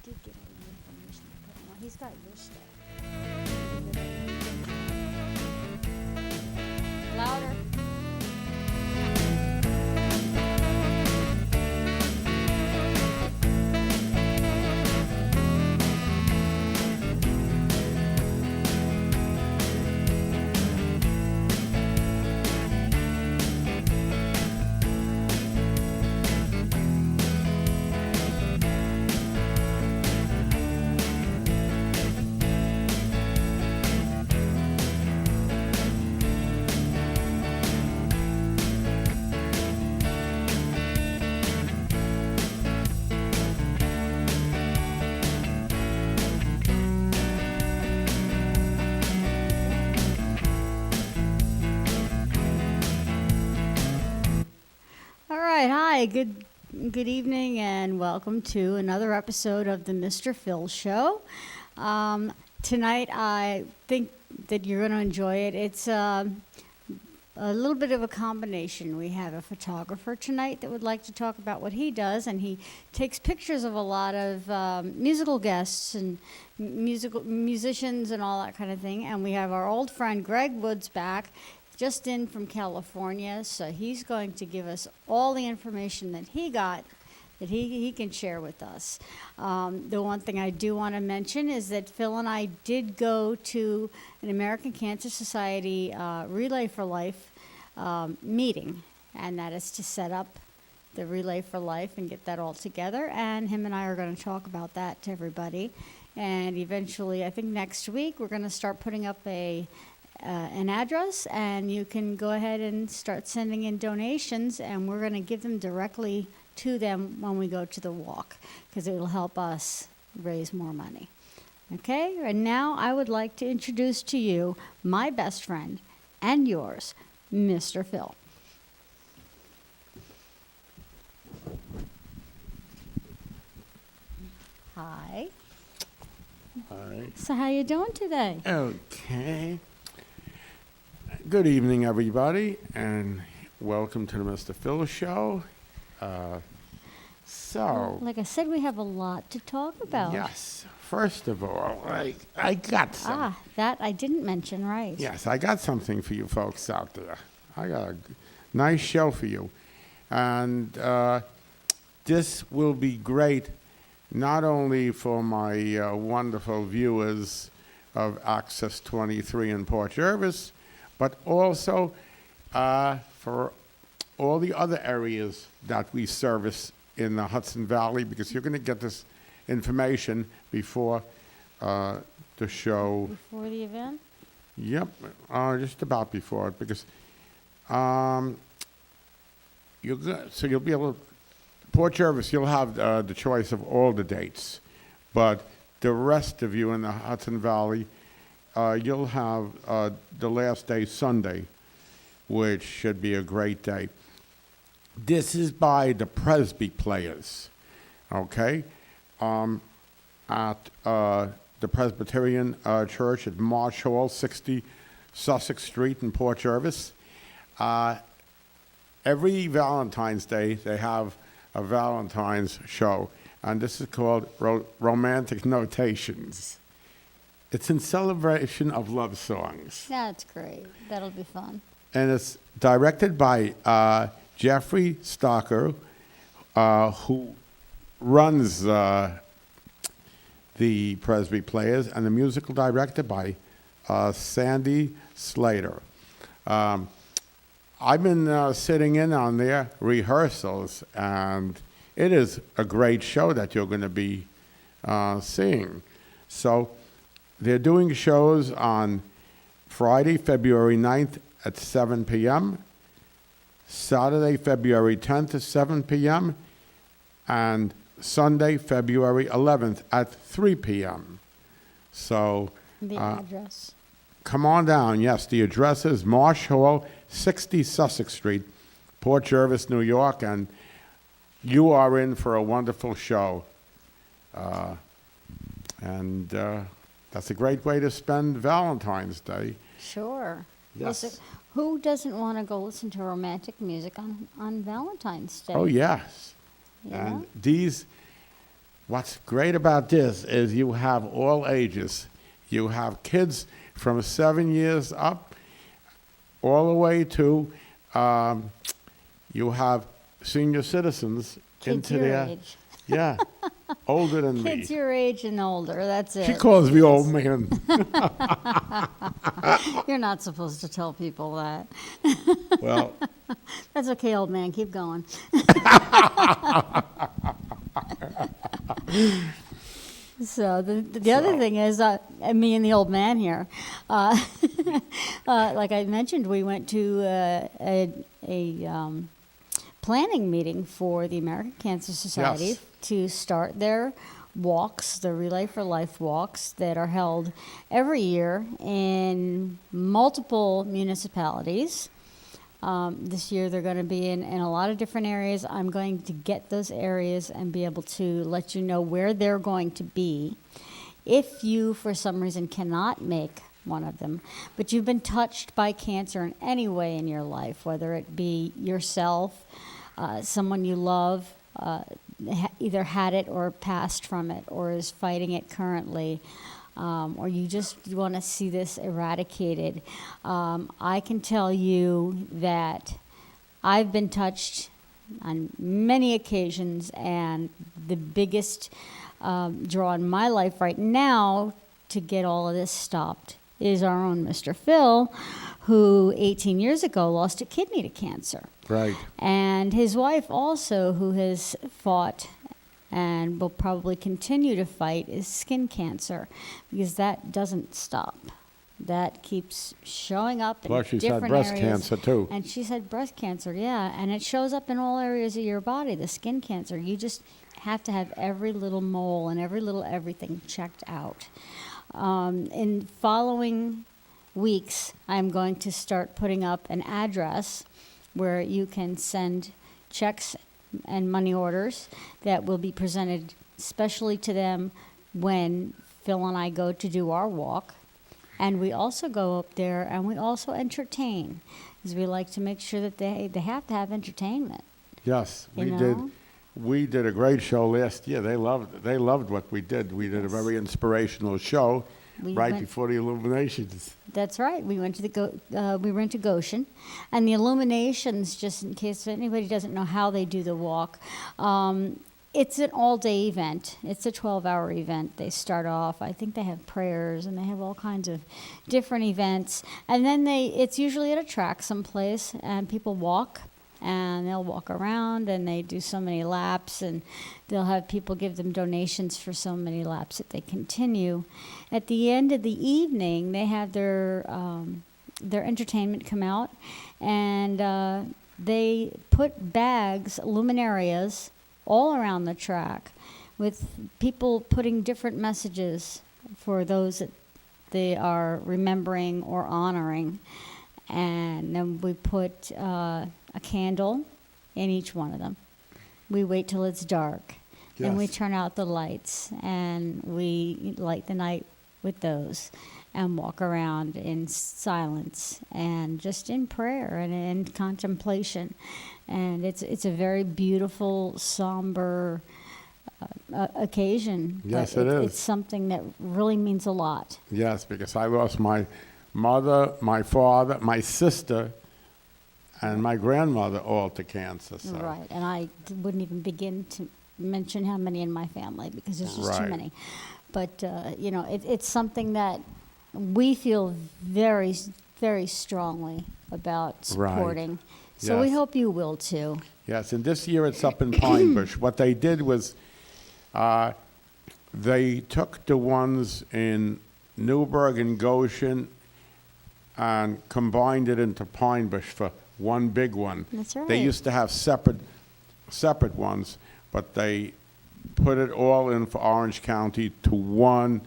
did get all the information to put on. He's got your stuff. Louder. Hi, good evening, and welcome to another episode of the Mr. Phil Show. Tonight, I think that you're going to enjoy it. It's a little bit of a combination. We have a photographer tonight that would like to talk about what he does, and he takes pictures of a lot of musical guests and musicians and all that kind of thing. And we have our old friend Gregg Woods back, just in from California, so he's going to give us all the information that he got that he can share with us. The one thing I do want to mention is that Phil and I did go to an American Cancer Society Relay for Life meeting, and that is to set up the Relay for Life and get that all together, and him and I are going to talk about that to everybody. And eventually, I think next week, we're going to start putting up an address, and you can go ahead and start sending in donations, and we're going to give them directly to them when we go to the walk, because it will help us raise more money. Okay, and now I would like to introduce to you my best friend and yours, Mr. Phil. Hi. Hi. So how you doing today? Okay. Good evening, everybody, and welcome to the Mr. Phil Show. Like I said, we have a lot to talk about. Yes. First of all, I got some. That I didn't mention, right? Yes, I got something for you folks out there. I got a nice show for you. And this will be great not only for my wonderful viewers of Access 23 in Port Jervis, but also for all the other areas that we service in the Hudson Valley, because you're going to get this information before the show. Before the event? Yep, just about before it, because you'll be able to, Port Jervis, you'll have the choice of all the dates, but the rest of you in the Hudson Valley, you'll have the last day, Sunday, which should be a great day. This is by the Presby Players, okay? At the Presbyterian Church at Marsh Hall, 60 Sussex Street in Port Jervis. Every Valentine's Day, they have a Valentine's show, and this is called Romantic Notations. It's in celebration of love songs. That's great. That'll be fun. And it's directed by Jeffrey Stocker, who runs the Presby Players, and the musical director by Sandy Slater. I've been sitting in on their rehearsals, and it is a great show that you're going to be seeing. So they're doing shows on Friday, February 9th at 7 p.m., Saturday, February 10th at 7 p.m., and Sunday, February 11th at 3 p.m. So The address. Come on down. Yes, the address is Marsh Hall, 60 Sussex Street, Port Jervis, New York, and you are in for a wonderful show. And that's a great way to spend Valentine's Day. Sure. Yes. Listen, who doesn't want to go listen to romantic music on Valentine's Day? Oh, yes. Yeah. And these what's great about this is you have all ages. You have kids from 7 years up all the way to, you have senior citizens Kids into your their, age. yeah, older than me. Kids your age and older, that's it. She calls me old man. You're not supposed to tell people that. Well, That's okay, old man, keep going. So the other thing is, me and the old man here, like I mentioned, we went to a planning meeting for the American Cancer Society Yes. to start their walks, the Relay for Life walks that are held every year in multiple municipalities. This year they're going to be in a lot of different areas. I'm going to get those areas and be able to let you know where they're going to be. If you, for some reason, cannot make one of them, but you've been touched by cancer in any way in your life, whether it be yourself, someone you love, either had it or passed from it or is fighting it currently, or you just want to see this eradicated, I can tell you that I've been touched on many occasions, and the biggest draw in my life right now to get all of this stopped is our own Mr. Phil, who 18 years ago lost a kidney to cancer. right. And his wife also, who has fought and will probably continue to fight, is skin cancer, because that doesn't stop. That keeps showing up in Plus, she's different had breast areas. cancer, too. And she's had breast cancer, yeah, and it shows up in all areas of your body, the skin cancer. You just have to have every little mole and every little everything checked out. In following weeks, I'm going to start putting up an address where you can send checks and money orders that will be presented specially to them when Phil and I go to do our walk. And we also go up there and we also entertain, because we like to make sure that they have to have entertainment. Yes, You we know? did. We did a great show last year. They loved what we did. We did a very inspirational show We right went- before the illuminations. That's right. We went to we went to Goshen, and the illuminations. Just in case anybody doesn't know how they do the walk, it's an all-day event. It's a 12-hour event. They start off. I think they have prayers and they have all kinds of different events, and then it's usually at a track someplace, and people walk. And they'll walk around and they do so many laps, and they'll have people give them donations for so many laps that they continue. At the end of the evening, they have their entertainment come out, and they put bags, luminarias, all around the track with people putting different messages for those that they are remembering or honoring. And then we put a candle in each one of them. We wait till it's dark. Then we Yes. turn out the lights, and we light the night with those and walk around in silence and just in prayer and in contemplation. And it's a very beautiful, somber occasion. Yes, but it is. It's something that really means a lot. Yes, because I lost my mother, my father, my sister, and my grandmother all to cancer. So. Right, and I wouldn't even begin to mention how many in my family, because there's just too Right. many. But, it's something that we feel very, very strongly about Right. supporting. So we Yes. hope you will too. Yes, and this year it's up in Pine Bush. What they did was they took the ones in Newburgh and Goshen and combined it into Pine Bush for one big one. That's right. They used to have separate ones, but they put it all in for Orange County to one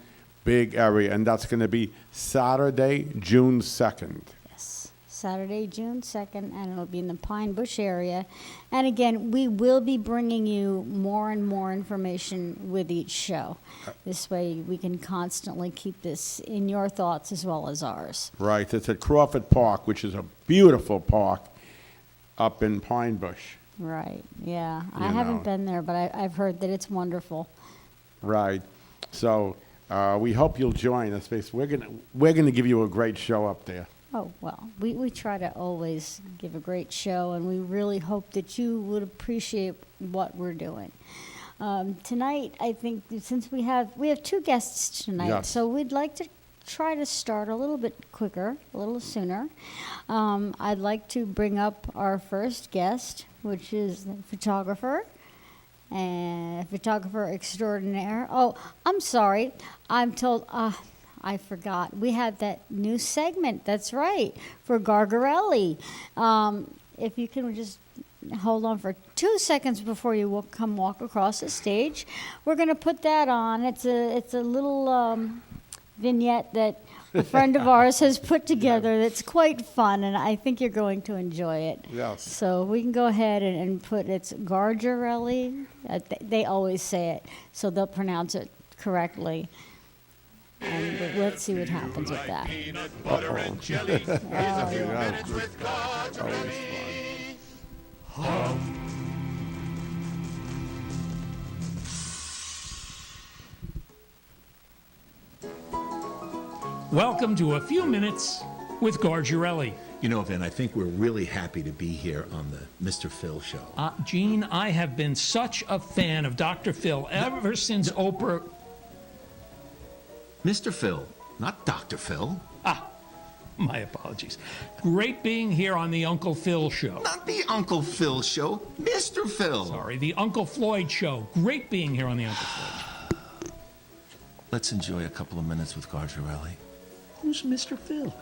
big area, and that's going to be Saturday, June 2nd. Yes, Saturday, June 2nd, and it'll be in the Pine Bush area. And again, we will be bringing you more and more information with each show. This way we can constantly keep this in your thoughts as well as ours. Right, it's at Crawford Park, which is a beautiful park up in Pine Bush. Right, yeah. I You haven't know. been there, but I've heard that it's wonderful. Right. So we hope you'll join us. We're gonna give you a great show up there. Oh, well, we try to always give a great show, and we really hope that you would appreciate what we're doing. Tonight, I think, since we have two guests tonight, Yes. so we'd like to try to start a little bit quicker, a little sooner. I'd like to bring up our first guest, which is the photographer and photographer extraordinaire. Oh, I'm sorry. I'm told, I forgot. We have that new segment, that's right, for Gargarelli. If you can just hold on for 2 seconds before you walk across the stage. We're going to put that on. It's a little vignette that a friend of ours has put together that's quite fun, and I think you're going to enjoy it. Yes. So we can go ahead and put it's Gargarelli. They always say it, so they'll pronounce it correctly. And let's see what happens with that. Butter and jelly. Oh, Yeah, Minutes with it's always fun. Welcome to A Few Minutes with Gargarelli. You know, Vin, I think we're really happy to be here on the Mr. Phil show. Gene, I have been such a fan of Dr. Phil ever since Oprah. Mr. Phil, not Dr. Phil. My apologies. Great being here on the Uncle Phil show. Not the Uncle Phil show, Mr. Phil. Sorry, the Uncle Floyd show. Great being here on the Uncle Floyd show. Let's enjoy a couple of minutes with Gargarelli. Who's Mr. Phil?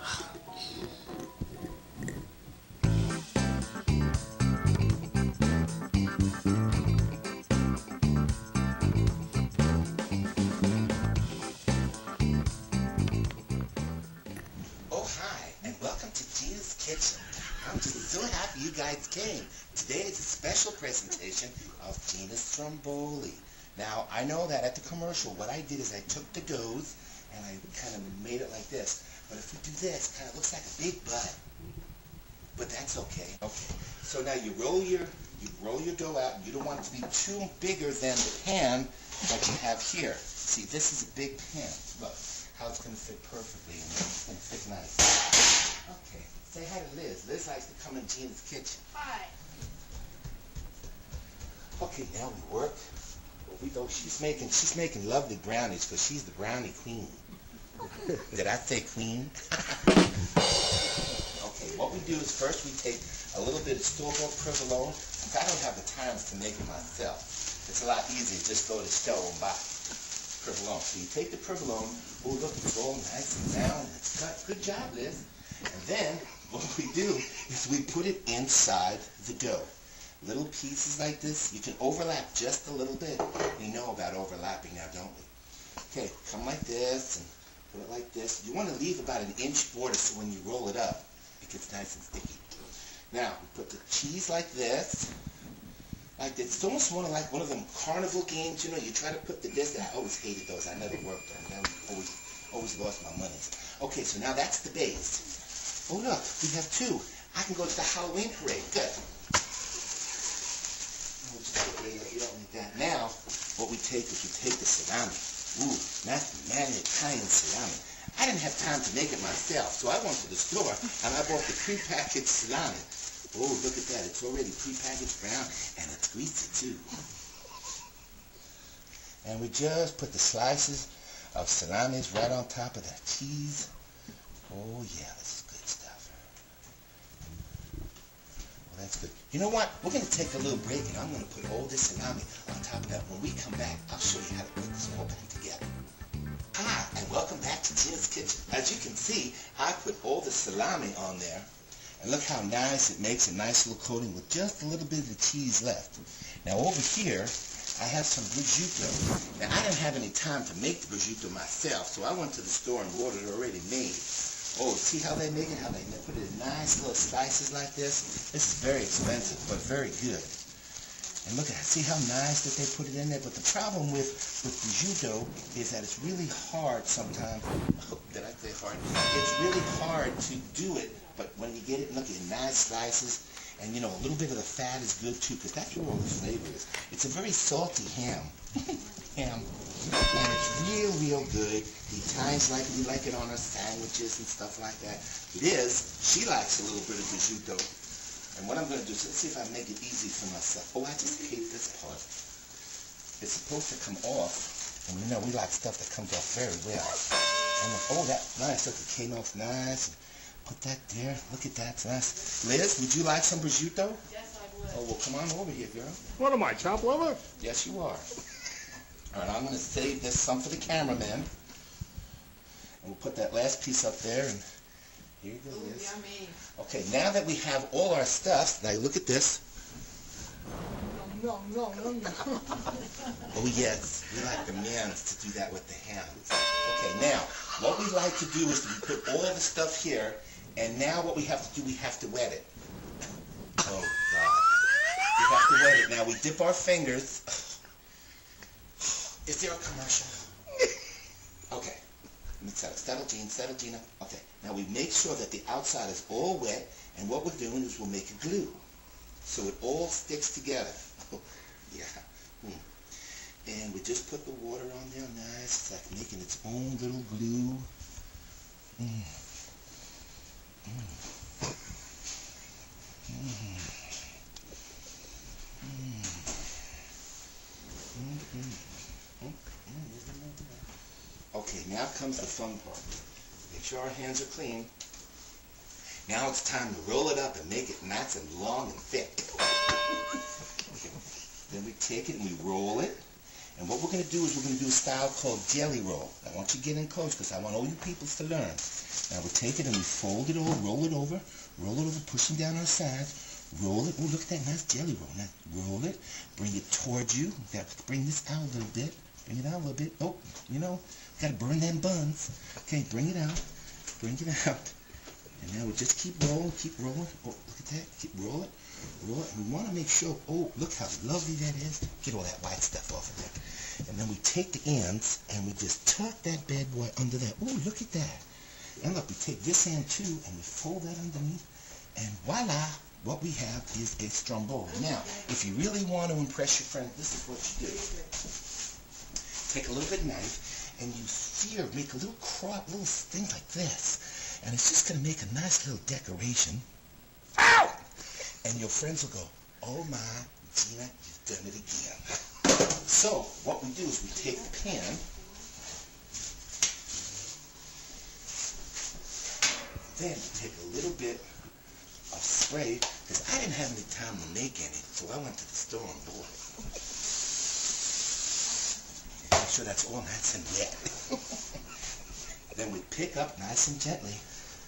Oh, hi, and welcome to Gina's Kitchen. I'm just so happy you guys came. Today is a special presentation of Gina's Stromboli. Now, I know that at the commercial, what I did is I took the doughs and I kind of made it like this. But if we do this, it kind of looks like a big butt. But that's okay. Okay, so now you roll your dough out. You don't want it to be too bigger than the pan that you have here. See, this is a big pan. Look how it's going to fit perfectly, and it's going to fit nice. Okay, say hi to Liz. Liz likes to come in Gina's kitchen. Hi. Okay, now we work. We go. She's making lovely brownies because she's the brownie queen. Did I say queen? Okay, what we do is first we take a little bit of store-bought provolone. Since I don't have the time to make it myself, it's a lot easier to just go to the store and buy provolone. So you take the provolone. Oh, look, it's all nice and round and it's cut. Good job, Liz. And then what we do is we put it inside the dough. Little pieces like this. You can overlap just a little bit. We know about overlapping now, don't we? Okay, come like this and put it like this. You want to leave about an inch border so when you roll it up, it gets nice and sticky. Now, we put the cheese like this. Like this. It's almost more like one of them carnival games, you know, you try to put the disc. I always hated those. I never worked on them. Always lost my money. Okay, so now that's the base. Oh, look, we have two. I can go to the Halloween parade. Good. We'll just put it right. You don't need that. Now, what we take is we take the salami. Ooh, that's manly Italian salami. I didn't have time to make it myself, so I went to the store and I bought the prepackaged salami. Oh, look at that. It's already prepackaged brown and it's greasy too. And we just put the slices of salamis right on top of that cheese. Oh yeah, this is good stuff. Well, that's good. You know what? We're going to take a little break and I'm going to put all this salami on top of that. When we come back, I'll show you how to put this all back together. Hi, and welcome back to Gina's Kitchen. As you can see, I put all the salami on there. And look how nice it makes a nice little coating with just a little bit of the cheese left. Now over here, I have some prosciutto. Now I didn't have any time to make the prosciutto myself, so I went to the store and ordered it already made. Oh, see how they make it? How they put it in nice little slices like this? This is very expensive, but very good. And look at that. See how nice that they put it in there? But the problem with prosciutto is that it's really hard sometimes. Oh, did I say hard? It's really hard to do it, but when you get it, look at nice slices. And, you know, a little bit of the fat is good, too, because that's where all the flavor is. It's a very salty ham. Ham. And it's real good. Times like we like it on our sandwiches and stuff like that. Liz, she likes a little bit of prosciutto. And what I'm going to do is, let's see if I make it easy for myself. Oh, I just hate this part. It's supposed to come off. And you know, we like stuff that comes off very well. And oh, that's nice. Look, it came off nice. Put that there. Look at that. It's nice. Liz, would you like some prosciutto? Yes, I would. Oh, well, come on over here, girl. What am I, chop liver? Yes, you are. All right, I'm going to save this some for the cameraman. And we'll put that last piece up there. And here you go, Ooh, Liz. yummy. Okay, now that we have all our stuff, now look at this. No. Oh yes, we like the men to do that with the hands. Okay, now, what we like to do is we put all the stuff here, and now what we have to do, we have to wet it. Oh God. We have to wet it. Now we dip our fingers. Is there a commercial? Okay. Let me settle, Gina. Okay. Now we make sure that the outside is all wet, and what we're doing is we'll make a glue. So it all sticks together. Oh, yeah. And we just put the water on there nice. It's like making its own little glue. Okay, now comes the fun part. Make sure our hands are clean. Now it's time to roll it up and make it nice and long and thick. Then we take it and we roll it. And what we're going to do is we're going to do a style called jelly roll. I want you to get in close because I want all you people to learn. Now we take it and we fold it over, roll it over, pushing down our sides. Roll it. Oh, look at that nice jelly roll. Now roll it, bring it towards you. You got to bring this out a little bit. Bring it out a little bit. Oh, you know, got to burn them buns. Okay, bring it out. Bring it out. And now we just keep rolling. Oh, look at that. Keep rolling. Roll it. And we want to make sure, oh, look how lovely that is. Get all that white stuff off of there. And then we take the ends and we just tuck that bad boy under there. Oh, look at that. And look, we take this end too and we fold that underneath. And voila, what we have is a stromboli. Now, if you really want to impress your friend, this is what you do. Take a little bit of knife and you sear, make a little little thing like this. And it's just going to make a nice little decoration. Ow! And your friends will go, oh my, Gina, you've done it again. So, what we do is we take the pan, then we take a little bit of spray, because I didn't have any time to make any, so I went to the store and bought it. Make sure that's all nice and wet. Then we pick up nice and gently.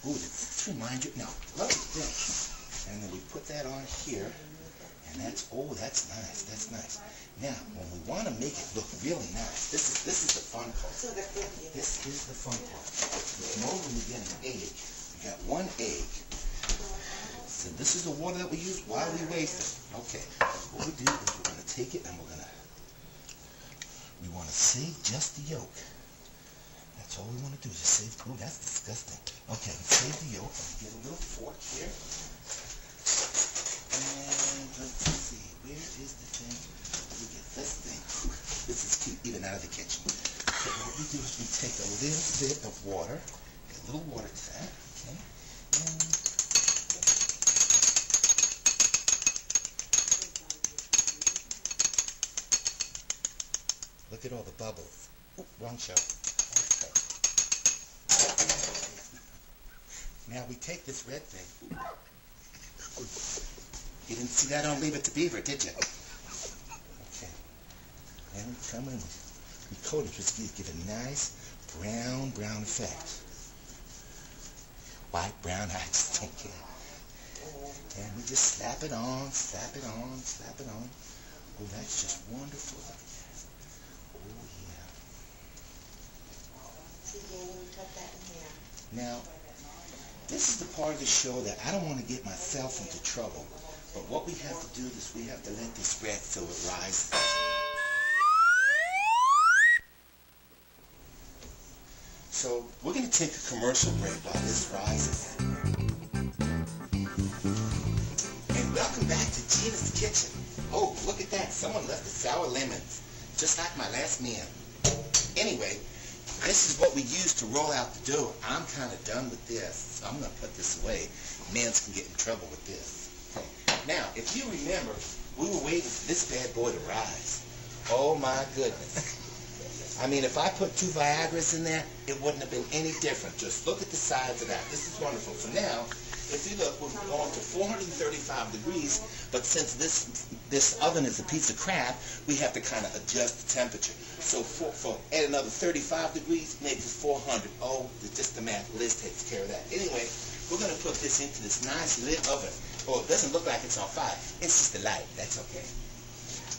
Ooh, let's remind you, now, look at this. And then we put that on here, and that's nice. Now, when we want to make it look really nice, this is the fun part. This is the fun part. You know when you get an egg, you got one egg. So this is the water that we use while we waste it. Okay, what we do is we're going to take it and we want to save just the yolk. That's all we want to do is just save, oh, that's disgusting. Okay, save the yolk. Get a little fork here. And let's see, where is the thing? We get this thing. This is cute, even out of the kitchen. So what we do is we take a little bit of water, get a little water to that, okay? And look at all the bubbles. Oop, wrong show. Okay. Now we take this red thing. You didn't see that on Leave It to Beaver, did you? Okay. And we come in, we coat it just to give a nice brown effect. White, brown, I just don't care. And we just slap it on. Oh, that's just wonderful. Look at that. Oh, yeah. See, Jamie, you cut that in here. Now, this is the part of the show that I don't want to get myself into trouble. But what we have to do is we have to let this spread so it rises. So we're going to take a commercial break while this rises. And welcome back to Gina's Kitchen. Oh, look at that. Someone left the sour lemons, just like my last meal. Anyway, this is what we use to roll out the dough. I'm kind of done with this, so I'm going to put this away. Mans can get in trouble with this. Okay. Now, if you remember, we were waiting for this bad boy to rise. Oh my goodness. I mean, if I put 2 Viagras in there, it wouldn't have been any different. Just look at the size of that. This is wonderful. So now, if you look, we're going to 435 degrees, but since this oven is a piece of crap, we have to kind of adjust the temperature. So add another 35 degrees, makes it 400. Oh, it's just the math. Liz takes care of that. Anyway, we're going to put this into this nice lit oven. Oh, it doesn't look like it's on fire. It's just the light. That's okay.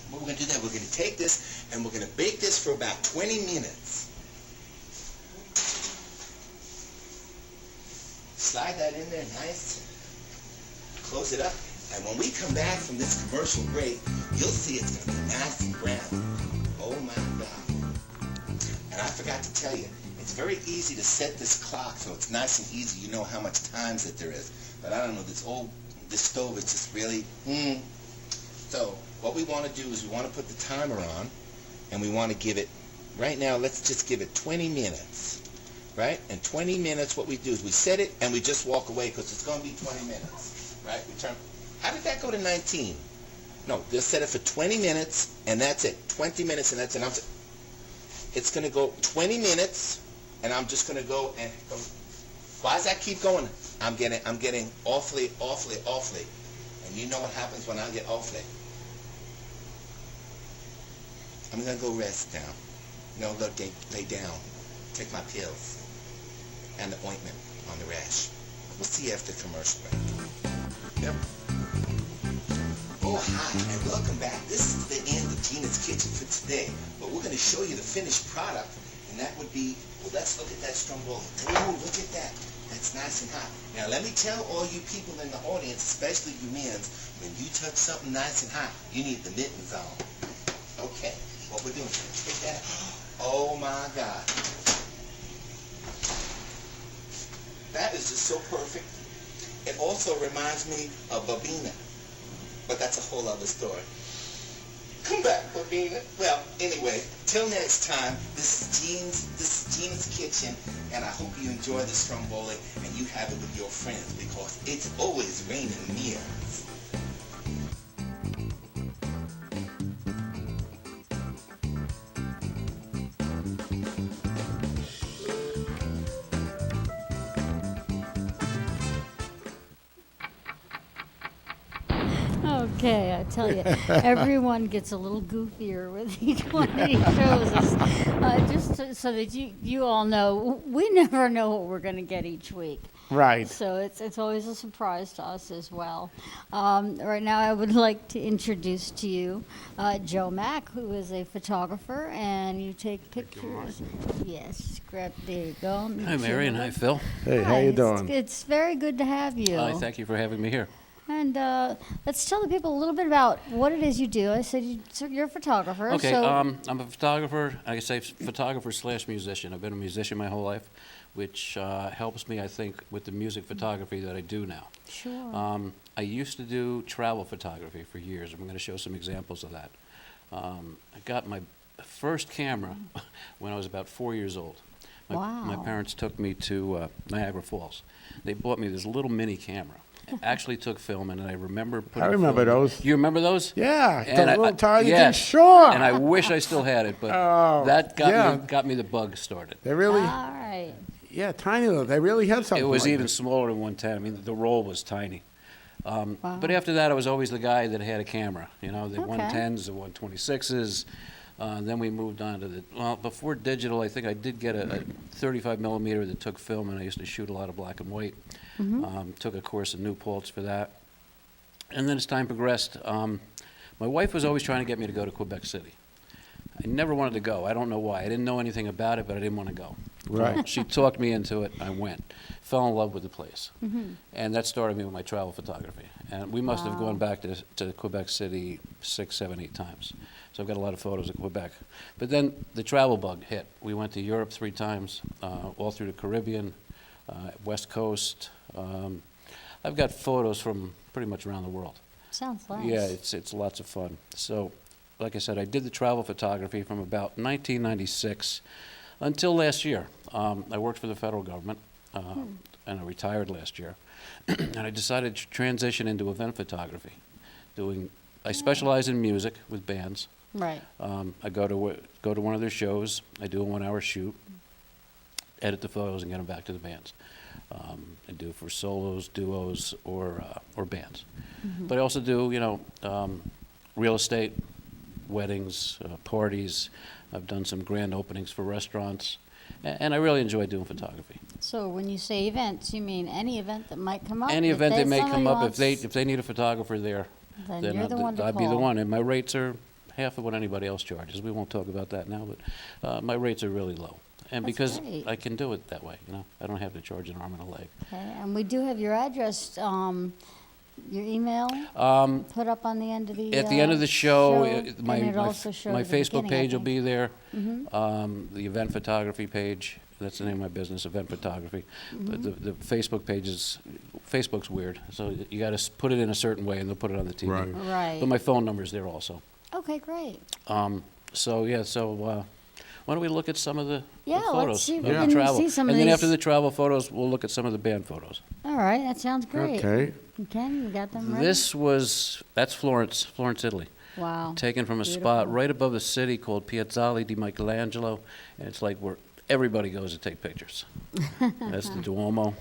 What we're going to do now, we're going to take this and we're going to bake this for about 20 minutes. Slide that in there nice. Close it up. And when we come back from this commercial break, you'll see it's going to be nice and brown. Oh my God. And I forgot to tell you, it's very easy to set this clock so it's nice and easy. You know how much times that there is. But I don't know, this stove is just really, So what we want to do is we want to put the timer on, and we want to give it, right now, let's just give it 20 minutes, right? And 20 minutes, what we do is we set it, and we just walk away, because it's going to be 20 minutes, right? We turn, how did that go to 19? No, just set it for 20 minutes, and that's it. 20 minutes, and that's it. It's going to go 20 minutes, and I'm just going to go and go. Why does that keep going? I'm getting awfully. And you know what happens when I get awfully? I'm going to go rest now. No, look, lay down. Take my pills. And the ointment on the rash. We'll see you after commercial break. Yep. Oh, hi, and welcome back. This is the end of Gina's Kitchen for today. But we're going to show you the finished product, and that would be, well, let's look at that stromboli. Oh, look at that. That's nice and hot. Now, let me tell all you people in the audience, especially you men, when you touch something nice and hot, you need the mittens on. Okay, what we're doing, take that. Oh, my God. That is just so perfect. It also reminds me of Babina. But that's a whole other story. Come back, Babina. Well, anyway, till next time, this is Gina's Kitchen, and I hope you enjoy the stromboli and you have it with your friends, because it's always raining near. Okay, I tell you, everyone gets a little goofier with each one that he shows us. So that you all know, we never know what we're going to get each week. Right. So it's always a surprise to us as well. Right now, I would like to introduce to you Joe Mack, who is a photographer, and you take pictures. Yes, there you go. Hi, Marion. Hi, Phil. Hey, how you doing? It's very good to have you. Thank you for having me here. And let's tell the people a little bit about what it is you do. I said you're a photographer. Okay, So I'm a photographer. I say photographer/musician. I've been a musician my whole life, which helps me, I think, with the music photography that I do now. Sure. I used to do travel photography for years. I'm going to show some examples of that. I got my first camera when I was about 4 years old. My parents took me to Niagara Falls. They bought me this little mini camera. Actually took film, and I remember putting. I remember film. those. You remember those? Yeah, And the little tiny yeah. thing, sure. And I wish I still had it, but that got me the bug started. They really, All right. yeah, tiny little. They really have something. It was like even this. smaller than 110. I mean, the roll was tiny. But after that, I was always the guy that had a camera. You know, the Okay. 110s, the 126s. Then we moved on to before digital, I think I did get a 35 millimeter that took film, and I used to shoot a lot of black and white. Took a course in New Paltz for that. And then as time progressed, my wife was always trying to get me to go to Quebec City. I never wanted to go. I don't know why. I didn't know anything about it, but I didn't want to go. Right. She talked me into it. I went. Fell in love with the place. And that started me with my travel photography. And we must have gone back to Quebec City 6, 7, 8 times. So I've got a lot of photos of Quebec. But then the travel bug hit. We went to Europe 3 times, all through the Caribbean, West Coast. I've got photos from pretty much around the world. Sounds nice. Yeah, it's lots of fun. So like I said, I did the travel photography from about 1996 until last year. I worked for the federal government, and I retired last year. And I decided to transition into event photography. I specialize in music with bands. Right. I go to one of their shows. I do a 1-hour shoot, edit the photos, and get them back to the bands. I do for solos, duos, or bands. But I also do, real estate, weddings, parties. I've done some grand openings for restaurants, and I really enjoy doing photography. So when you say events, you mean any event that might come up? Any If event that may somebody come up, wants- if they need a photographer there, Then you're the one to I'd be the call. one. And my rates are half of what anybody else charges. We won't talk about that now, but my rates are really low. And That's because great. I can do it that way, I don't have to charge an arm and a leg. Okay, and we do have your address, your email put up on the end of the At the end of the show, and it also shows my at the Facebook beginning, I page will think. be there. The event photography page, that's the name of my business, event photography. But the Facebook page Facebook's weird, so you got to put it in a certain way, and they'll put it on the TV. Right. Right. But my phone number's there also. Okay, great. Why don't we look at some of the Yeah, let's photos see if of we the can travel? see some of And then these. after the travel photos, we'll look at some of the band photos. All right, that sounds great. Okay. Okay, you got them ready? That's Florence, Italy. Wow. Taken from a Beautiful. spot right above the city called Piazzale di Michelangelo, and it's like where everybody goes to take pictures. That's the Duomo.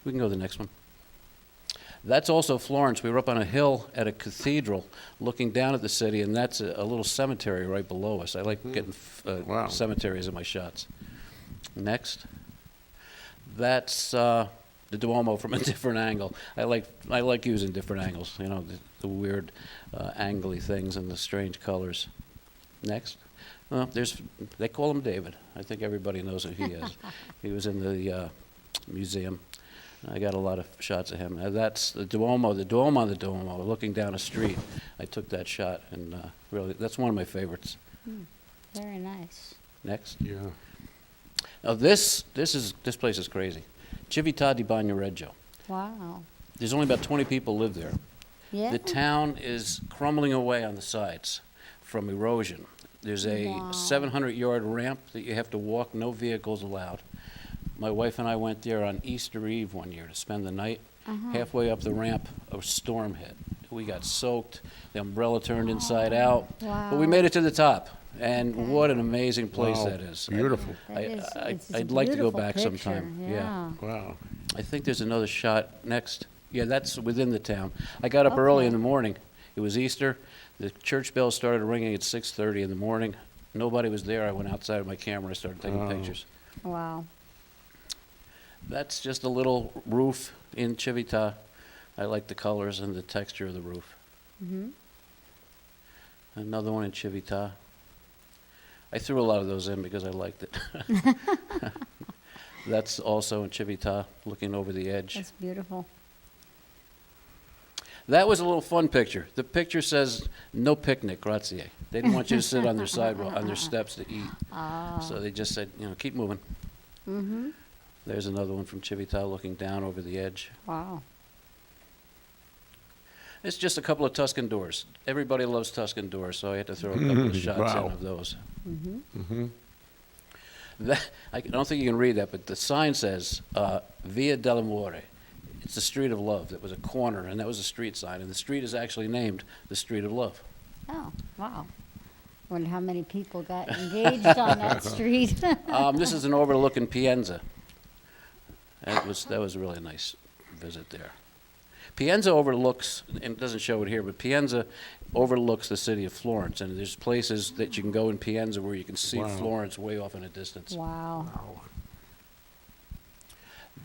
We can go to the next one. That's also Florence. We were up on a hill at a cathedral looking down at the city, and that's a little cemetery right below us. I like getting Wow. cemeteries in my shots. Next. That's the Duomo from a different angle. I like using different angles, the weird angly things and the strange colors. Next. Well, they call him David. I think everybody knows who he is. He was in the museum. I got a lot of shots of him. That's the Duomo, looking down a street. I took that shot, and really, that's one of my favorites. Very nice. Next. Yeah. Now this place is crazy. Civiltà di Bagnoregio. Wow. There's only about 20 people live there. Yeah. The town is crumbling away on the sides from erosion. There's a Wow. 700-yard ramp that you have to walk, no vehicles allowed. My wife and I went there on Easter Eve one year to spend the night. Halfway up the ramp, a storm hit. We got soaked. The umbrella turned inside out. Wow. But we made it to the top. And Okay. what an amazing place Wow. that is. Beautiful. I'd like to go back picture. sometime. Yeah. Wow. I think there's another shot next. Yeah, that's within the town. I got up early in the morning. It was Easter. The church bell started ringing at 6:30 in the morning. Nobody was there. I went outside with my camera. I started taking pictures. Wow. That's just a little roof in Civiltà. I like the colors and the texture of the roof. Another one in Civiltà. I threw a lot of those in because I liked it. That's also in Civiltà, looking over the edge. That's beautiful. That was a little fun picture. The picture says, "No picnic, grazie." They didn't want you to sit on their sidewalk, on their steps to eat. So they just said, keep moving. There's another one from Civiltà looking down over the edge. Wow. It's just a couple of Tuscan doors. Everybody loves Tuscan doors, so I had to throw a couple of shots Wow. in of those. I don't think you can read that, but the sign says, Via dell'Amore. It's the Street of Love. That was a corner, and that was a street sign. And the street is actually named the Street of Love. Oh, wow. Wonder how many people got engaged on that street. This is an overlooking Pienza. That was a really nice visit there. Pienza overlooks, and it doesn't show it here, but Pienza overlooks the city of Florence, and there's places that you can go in Pienza where you can see Wow. Florence way off in a distance. Wow.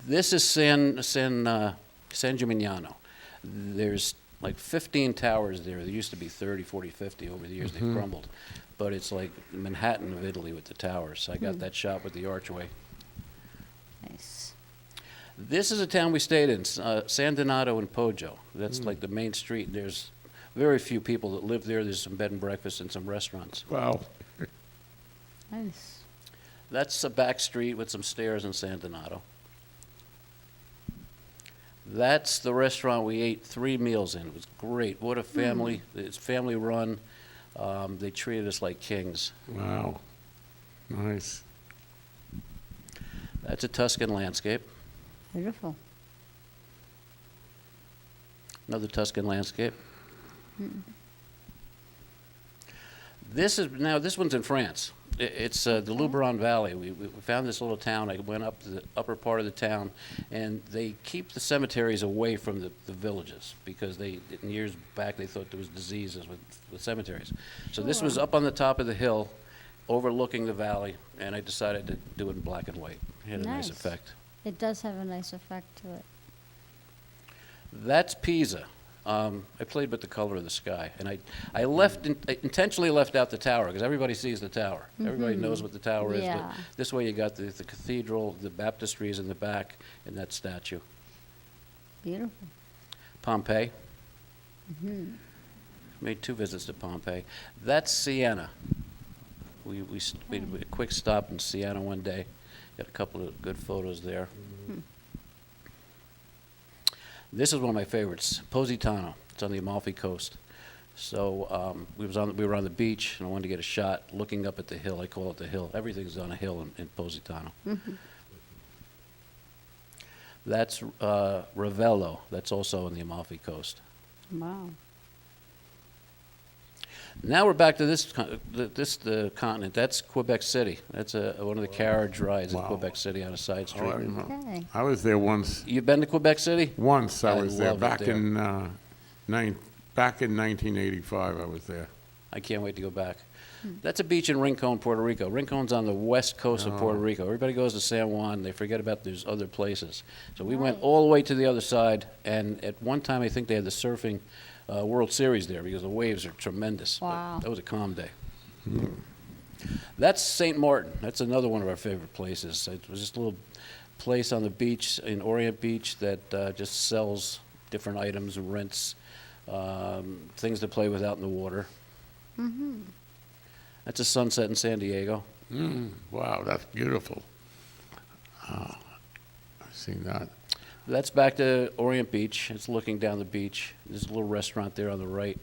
This is San Gimignano. There's like 15 towers there. There used to be 30, 40, 50 over the years. They've crumbled. But it's like Manhattan of Italy with the towers. I got that shot with the archway. Nice. This is a town we stayed in, San Donato and Poggio. That's like the main street. There's very few people that live there. There's some bed and breakfast and some restaurants. Wow. Nice. That's a back street with some stairs in San Donato. That's the restaurant we ate 3 meals in. It was great. What a family. It's family run. They treated us like kings. Wow. Nice. That's a Tuscan landscape. Beautiful. Another Tuscan landscape. This one's in France. It's the Luberon Valley. We found this little town. I went up to the upper part of the town, and they keep the cemeteries away from the villages because in years back they thought there was diseases with cemeteries. So this was up on the top of the hill, overlooking the valley, and I decided to do it in black and white. It had a nice effect. It does have a nice effect to it. That's Pisa. I played with the color of the sky, and I intentionally left out the tower because everybody sees the tower. Everybody knows what the tower is, but Yeah. this way you got the cathedral, the baptistries in the back, and that statue. Beautiful. Pompeii. Made 2 visits to Pompeii. That's Siena. We made a quick stop in Siena one day. Got a couple of good photos there. This is one of my favorites, Positano. It's on the Amalfi Coast. So we were on the beach, and I wanted to get a shot looking up at the hill. I call it the hill. Everything's on a hill in Positano. That's Ravello. That's also on the Amalfi Coast. Wow. Now we're back to the continent. That's Quebec City. That's one of the carriage rides in Wow. Quebec City on a side Oh, I street. remember. Okay. I was there once. You've been to Quebec City? Once I I was there. love it Back there. in back in 1985, I was there. I can't wait to go back. That's a beach in Rincon, Puerto Rico. Rincon's on the west coast of Puerto Rico. Everybody goes to San Juan. They forget about those other places. So we went all the way to the other side, and at one time I think they had the surfing World Series there because the waves are tremendous. But Wow. that was a calm day. That's St. Martin. That's another one of our favorite places. It was just a little place on the beach in Orient Beach that just sells different items and rents things to play with out in the water. That's a sunset in San Diego. Wow, that's beautiful. I've seen that. That's back to Orient Beach. It's looking down the beach. There's a little restaurant there on the right.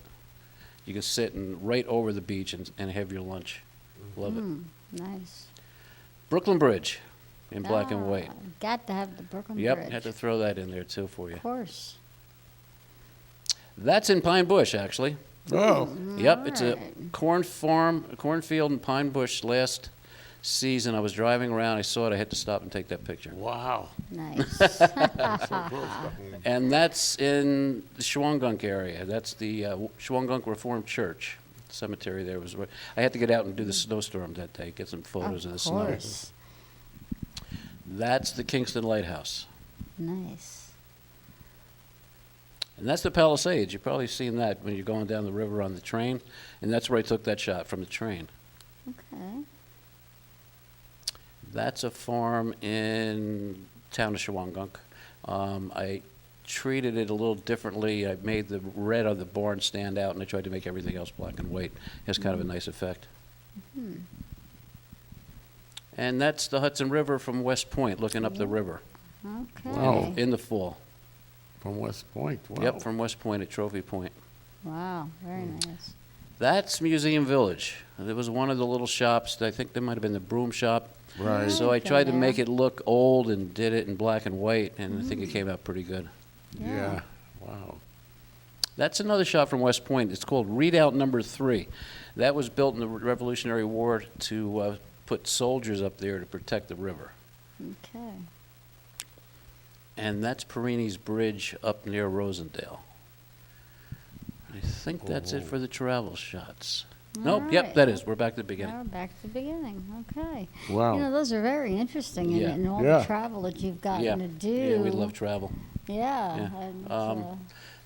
You can sit right over the beach and have your lunch. Love it. Nice. Brooklyn Bridge in black and white. Got to have the Brooklyn Yep, Bridge. had to throw that in there too for you. Of course. That's in Pine Bush, actually. Oh, Yep, it's a Alright. cornfield in Pine Bush last season. I was driving around, I saw it, I had to stop and take that picture. wow. Nice. And that's in the Shawangunk area. That's the Shawangunk Reformed Church. Cemetery there was where I had to get out and do the snowstorm that day, get some photos of the snow. course. That's the Kingston Lighthouse. Nice. And that's the Palisades. You've probably seen that when you're going down the river on the train. And that's where I took that shot, from the train. Okay. That's a farm in town of Shawangunk. I treated it a little differently. I made the red of the barn stand out, and I tried to make everything else black and white. It has kind of a nice effect. And that's the Hudson River from West Point, looking up the river Okay. Wow. in the fall. From West Point. Wow. Yep, from West Point at Trophy Point. Wow. Very nice. That's Museum Village. There was one of the little shops, I think there might have been the broom shop. Right. So I Been tried to there. make it look old and did it in black and white, and I think it came out pretty good. Yeah. Wow. That's another shop from West Point. It's called Redoubt Number 3. That was built in the Revolutionary War to put soldiers up there to protect the river. Okay. And that's Perini's Bridge up near Rosendale. I think that's it for the travel shots. Nope, yep, Alright. that is. We're back to the beginning. Now we're back to the beginning. Okay. Wow. You know, those are very interesting Yeah. and all Yeah. the travel that you've gotten Yeah, to do. yeah, we love travel. Yeah. Yeah. And,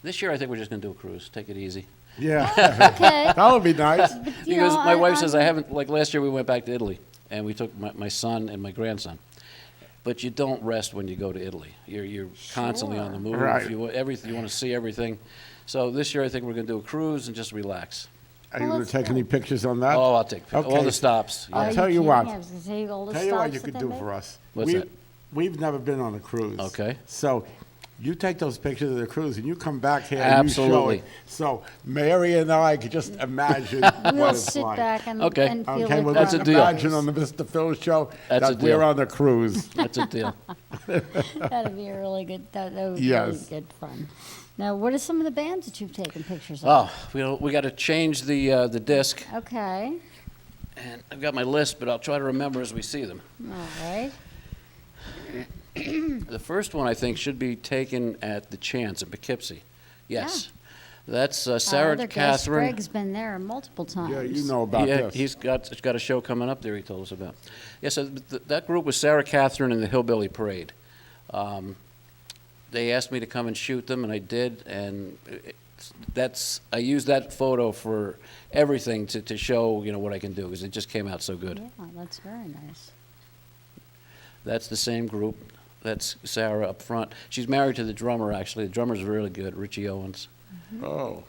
This year I think we're just going to do a cruise. Take it easy. Yeah. okay. That would be nice. You Because know, my wife says I haven't, like last year we went back to Italy, and we took my son and my grandson. But you don't rest when you go to Italy. You're constantly on the move. Right. You want everything. You want to see everything. So this year I think we're going to do a cruise and just relax. Are you Well, going let's to take go. any pictures on that? Oh, I'll take all Okay. the stops. I'll Yeah. tell you kidding? what. I was gonna say all the Tell you what stops you that could they do make. for us. What's that? We've never been on a cruise. Okay. So You take those pictures of the cruise and you come back here Absolutely. and you show it. So Mary and I could just imagine We'll what it's sit like. back and, Okay. and feel Okay, it well, That's from a the deal. imagine cruise. on the Mr. Phil show That's a that we're deal. on the cruise. That's a deal. That'd be a really good. That would be really Yes. good fun. Now, what are some of the bands that you've taken pictures of? Oh, we got to change the disc, Okay. and I've got my list, but I'll try to remember as we see them. All right. The first one I think should be taken at the Chance in Poughkeepsie. Yes, that's Our Sarah other guest, Catherine. Gregg's been there multiple times. Yeah, you know about Yeah, this. he's got a show coming up there. He told us about. Yeah, so that group was Sarah Catherine and the Hillbilly Parade. They asked me to come and shoot them, and I did. And I used that photo for everything to show what I can do because it just came out so good. Yeah, that's very nice. That's the same group. That's Sarah up front. She's married to the drummer, actually. The drummer's really good, Richie Owens. Oh,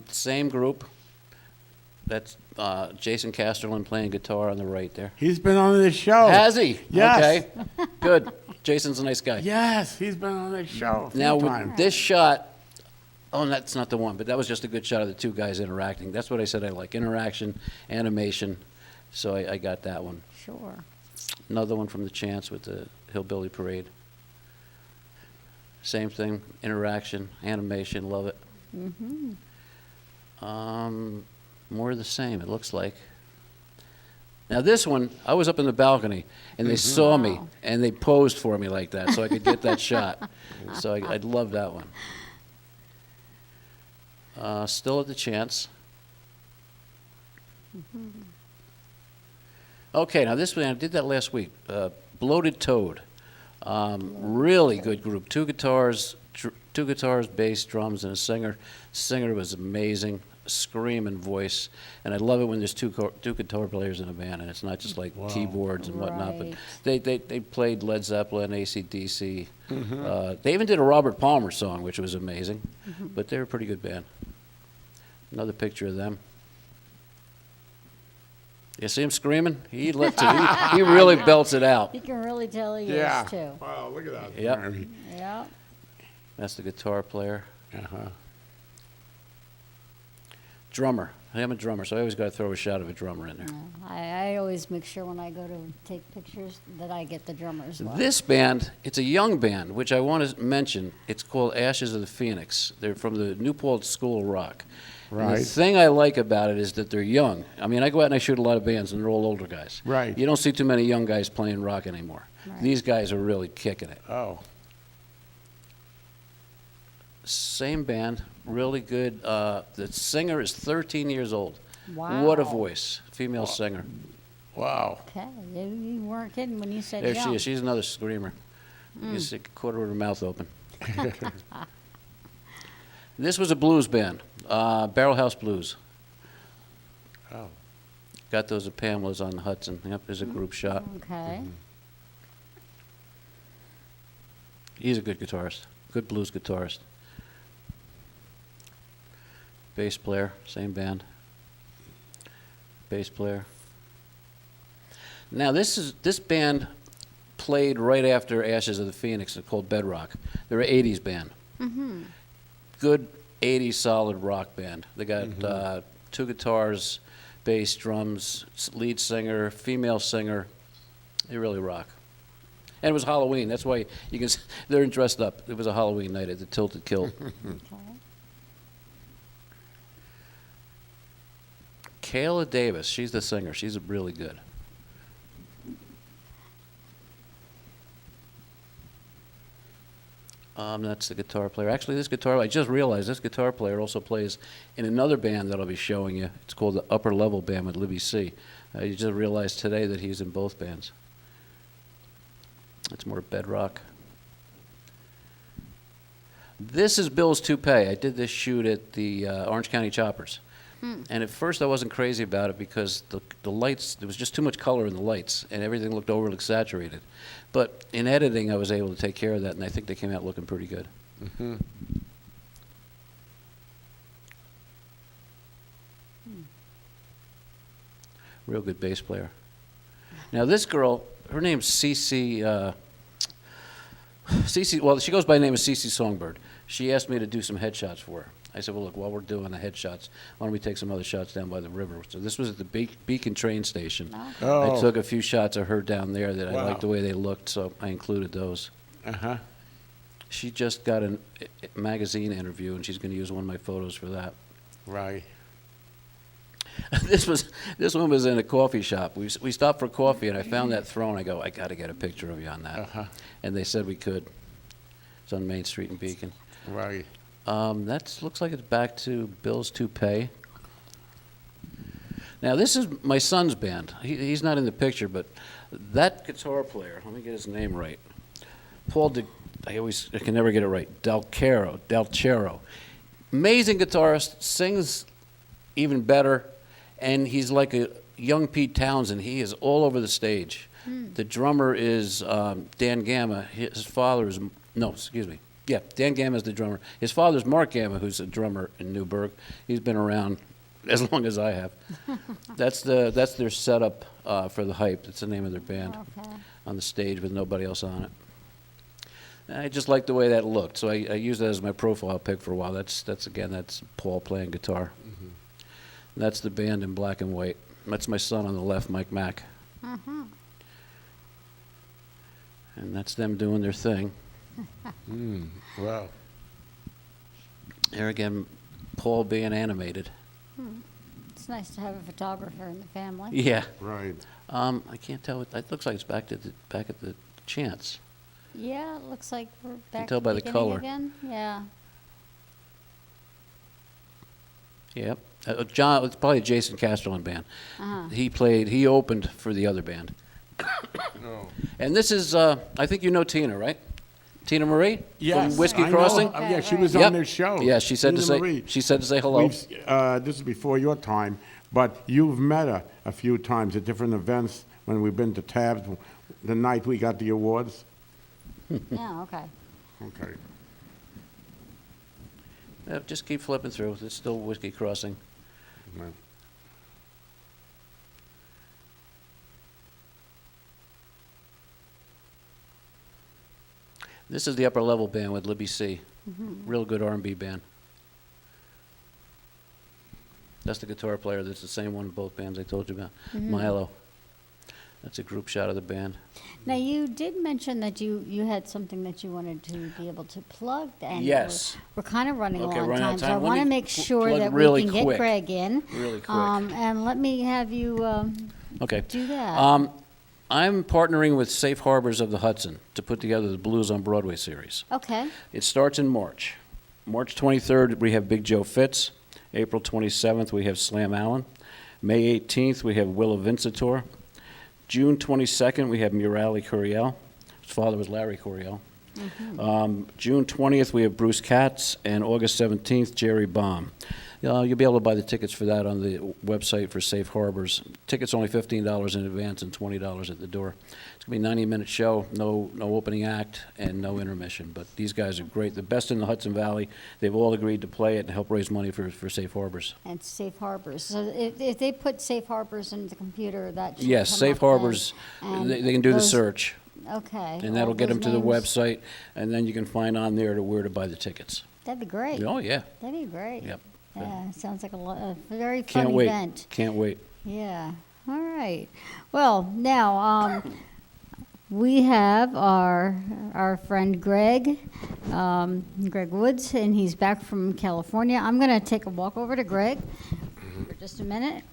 Same group. That's Jason Casterlin playing guitar on the right there. he's been on this show. Has he? Yes. Okay. Good. Jason's a nice guy. Yes, he's been on this show a few Now, times. with this shot, that's not the one, but that was just a good shot of the two guys interacting. That's what I said I like, interaction, animation. So I got that one. Sure. Another one from the Chance with the Hillbilly Parade. Same thing, interaction, animation, love it. More of the same, it looks like. Now this one, I was up in the balcony, and they saw me, Wow. and they posed for me like that, so I could get that shot. So I love that one. Still at the Chance. Okay, now this one, I did that last week. Bloated Toad. Really good group. Two guitars, bass, drums, and a singer. Singer was amazing, screaming voice. And I love it when there's two guitar players in a band, and it's not just like keyboards and whatnot. Right. But they played Led Zeppelin, AC/DC. They even did a Robert Palmer song, which was amazing. But they're a pretty good band. Another picture of them. You see him screaming? He really belts it out. You can really tell he Yeah. is too. Wow, look at that. Yep. Mary. Yeah. That's the guitar player. Uh-huh. Drummer. I am a drummer, so I always got to throw a shot of a drummer in there. I always make sure when I go to take pictures that I get the drummer as well. This band, it's a young band, which I want to mention. It's called Ashes of the Phoenix. They're from the Newport School of Rock. And Right. the thing I like about it is that they're young. I mean, I go out and I shoot a lot of bands, and they're all older guys. Right. You don't see too many young guys playing rock anymore. Right. These guys are really kicking it. Oh, Same band, really good. The singer is 13 years old. Wow. What a voice. Female singer. wow. Okay, you weren't kidding when you said There young. she is. She's another screamer. You see a quarter of her mouth open. This was a blues band, Barrel House Blues. Oh. Got those at Pamela's on the Hudson. Yep, there's a group shot. Okay. He's a good guitarist, good blues guitarist. Bass player, same band. Bass player. Now this band played right after Ashes of the Phoenix. It's called Bedrock. They're an '80s band. Good '80s solid rock band. They got two guitars, bass, drums, lead singer, female singer. They really rock. And it was Halloween. That's why you can. They're dressed up. It was a Halloween night at the Tilted Kill. Kayla Davis. She's the singer. She's really good. That's the guitar player. Actually, I just realized this guitar player also plays in another band that I'll be showing you. It's called the Upper Level Band with Libby C. You just realized today that he's in both bands. It's more bedrock. This is Bill's Toupee. I did this shoot at the Orange County Choppers. And at first I wasn't crazy about it because the lights, there was just too much color in the lights and everything looked overly saturated. But in editing I was able to take care of that and I think they came out looking pretty good. Real good bass player. Now this girl, her name's Cece, Cece, well, she goes by the name of Cece Songbird. She asked me to do some headshots for her. I said, well, look, while we're doing the headshots, why don't we take some other shots down by the river? So this was at the Beacon train station. Oh. I took a few shots of her down there that I Wow. liked the way they looked, so I included those. Uh-huh. She just got a magazine interview, and she's going to use one of my photos for that. Right. This one was in a coffee shop. We stopped for coffee, and I found that throne. I go, I got to get a picture of you on that. Uh-huh. And they said we could. It's on Main Street in Beacon. Right. That looks like it's back to Bill's Toupee. Now, this is my son's band. He's not in the picture, but that guitar player, let me get his name right. I can never get it right. Delcero. Amazing guitarist, sings even better, and he's like a young Pete Townsend. He is all over the stage. The drummer is Dan Gamma. His father is, no, excuse me. Yeah, Dan Gamma is the drummer. His father's Mark Gamma, who's a drummer in Newburgh. He's been around as long as I have. That's their setup for the Hype. That's the name of their band. Okay. On the stage with nobody else on it. I just liked the way that looked, so I used that as my profile pic for a while. That's Paul playing guitar. Mm-hmm. That's the band in black and white. That's my son on the left, Mike Mack. Mm-hmm. And that's them doing their thing. Wow. There again, Paul being animated. It's nice to have a photographer in the family. Yeah. Right. I can't tell. It looks like it's back at the Chance. Yeah, it looks like we're back tell to by the the beginning color. again. Yeah. Yep. John, it's probably a Jason Castellan band. Uh-huh. He opened for the other band. Oh. And this is, I think you know Tina, right? Tina Marie? Yes. From Whiskey I know. Crossing? Okay, Yeah, she right. was Yep. on this show. Yeah, she said Tina Marie. she said to say hello. This is before your time, but you've met her a few times at different events when we've been to Tabs, the night we got the awards. Yeah, okay. Okay. Just keep flipping through. It's still Whiskey Crossing. Well, This is the upper level band with Libby C. Real good R&B band. That's the guitar player. That's the same one in both bands I told you about. Milo. That's a group shot of the band. Now, you did mention that you had something that you wanted to be able to plug. And Yes. We're kind of running Okay, along running out time, of so I time. Let want to me make sure plug that really we can quick. get Gregg in. Really quick. And let me have you Okay. do that. I'm partnering with Safe Harbors of the Hudson to put together the Blues on Broadway series. Okay. It starts in March. March 23rd, we have Big Joe Fitz. April 27th, we have Slam Allen. May 18th, we have Willa Vincitor. June 22nd, we have Murali Curiel. His father was Larry Curiel. June 20th, we have Bruce Katz. And August 17th, Jerry Baum. You'll be able to buy the tickets for that on the website for Safe Harbors. Tickets only $15 in advance and $20 at the door. It's going to be a 90-minute show, no opening act, and no intermission. But these guys are great. The best in the Hudson Valley. They've all agreed to play it and help raise money for Safe Harbors. And Safe Harbors. So if they put Safe Harbors into the computer, that should Yes, come Safe up then. Harbors, And they can do the those- search. Okay. And that'll all get them those to the names. website, and then you can find on there where to buy the tickets. That'd be great. Oh, yeah. That'd be great. Yep. Yeah, sounds like a very fun Can't wait. event. Can't wait. Yeah. All right. Well, now we have our friend Gregg, Gregg Woods, and he's back from California. I'm going to take a walk over to Gregg for just a minute.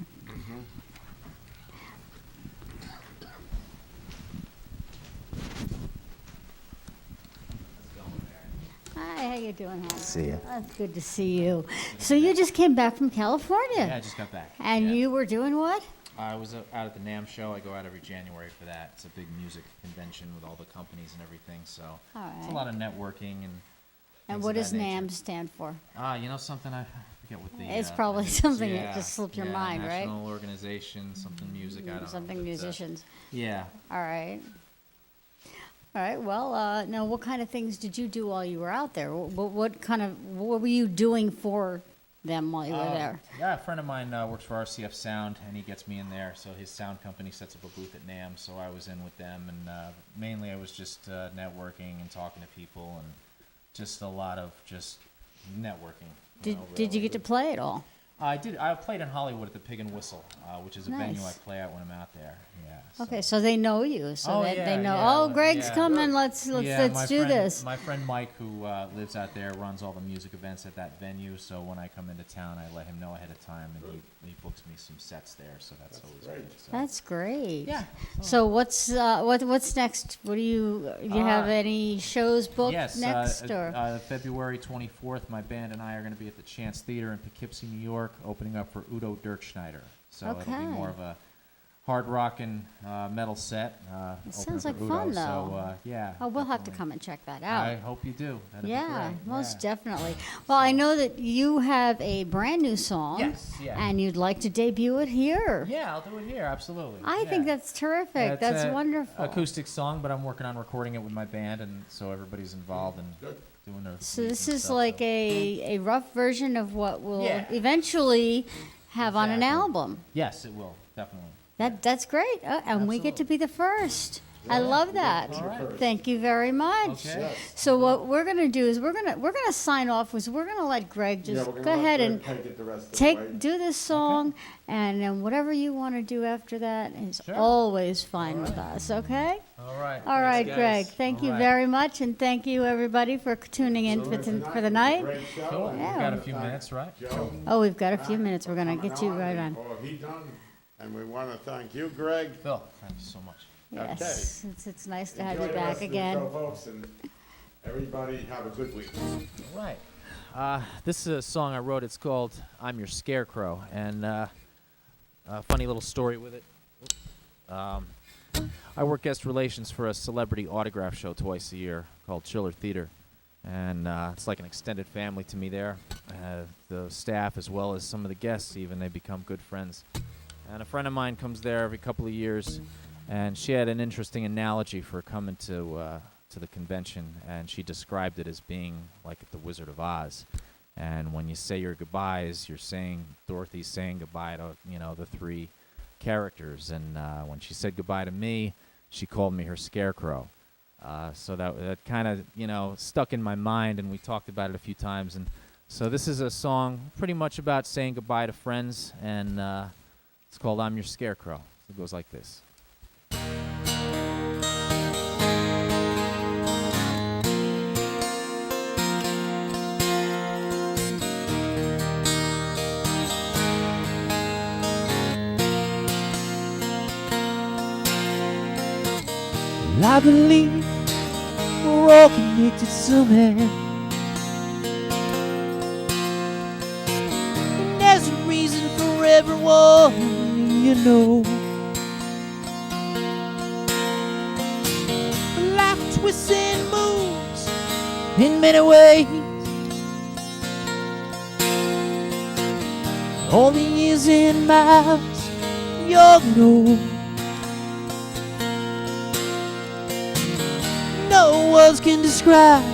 Hi, how you doing, Howard? See ya. That's good to see you. So you just came back from California. Yeah, I just got back. And Yeah. you were doing what? I was out at the NAMM show. I go out every January for that. It's a big music convention with all the companies and everything. So All it's a right. lot of networking and. And things what of does that nature. NAMM stand for? You know something I forget what the. It's probably something that yeah, just slipped your yeah, mind, right? National organization, something music. I don't know. Something but, musicians. Yeah. All right. All right. Well, now, what kind of things did you do while you were out there? What were you doing for them while you were there? Yeah, a friend of mine works for RCF Sound, and he gets me in there. So his sound company sets up a booth at NAMM, so I was in with them, and mainly I was just networking and talking to people, and just a lot of just networking. Did you get to play it all? I did. I played in Hollywood at the Pig and Whistle, which is a venue I Nice. play at when I'm out there. Yeah. Okay, so they know you, so Oh, they yeah, know. yeah, Oh, Greg's yeah. coming. Let's my do friend, this. My friend Mike, who lives out there, runs all the music events at that venue. So when I come into town, I let him know ahead of time, and he books me some sets there. So that's always good. So. That's great. Yeah. So what's next? What do you have any shows booked Yes, next or? February 24th, my band and I are going to be at the Chance Theater in Poughkeepsie, New York, opening up for Udo Dirkschneider. So it'll be Okay. more of a hard rockin' metal set. It sounds opening like for fun, Udo. though. So yeah. Oh, we'll have to definitely. come and check that out. I hope you do. That'd Yeah, be great. most Yeah. definitely. Well, I know that you have a brand new song. Yes, yeah. And you'd like to debut it here. Yeah, I'll do it here. Absolutely. I think Yeah. that's terrific. Yeah, it's That's a wonderful. Acoustic song, but I'm working on recording it with my band, and so everybody's involved and doing their. So leads this and is stuff, like so. a rough version of what we'll Yeah. eventually have on an Exactly. album. Yes, it will definitely. That's great, and we get to be the first. I love that. All right. Thank you very much. Okay. Yes. So what we're gonna do is we're gonna sign off. We're gonna let Gregg just go ahead and do this song, and then whatever you want to do after that is Sure. always fine with us. Okay. All right. All right, Thanks, guys. Greg. Thank you All right. very much, and thank you everybody for tuning in for the night. Cool. Yeah. We've got a few minutes, right? Oh, we've got a few minutes. We're gonna get you right on. Oh, he done. And we want to thank you, Greg. Phil, thank you so much. Yes, it's nice to have Enjoy you the rest back of the again. show, folks, and everybody have a good week. All right. This is a song I wrote. It's called "I'm Your Scarecrow," and a funny little story with it. I work guest relations for a celebrity autograph show twice a year called Chiller Theater, and it's like an extended family to me there. The staff, as well as some of the guests, even they become good friends. And a friend of mine comes there every couple of years, and she had an interesting analogy for coming to the convention, and she described it as being like at the Wizard of Oz. And when you say your goodbyes, you're saying Dorothy's saying goodbye to the three characters. And when she said goodbye to me, she called me her scarecrow. So that kind of stuck in my mind, and we talked about it a few times. And so this is a song pretty much about saying goodbye to friends, and it's called "I'm Your Scarecrow." It goes like this. I believe we're all connected somehow, and there's a reason for everyone, Life twists and moves in many ways. All the years and miles you're old. No words can describe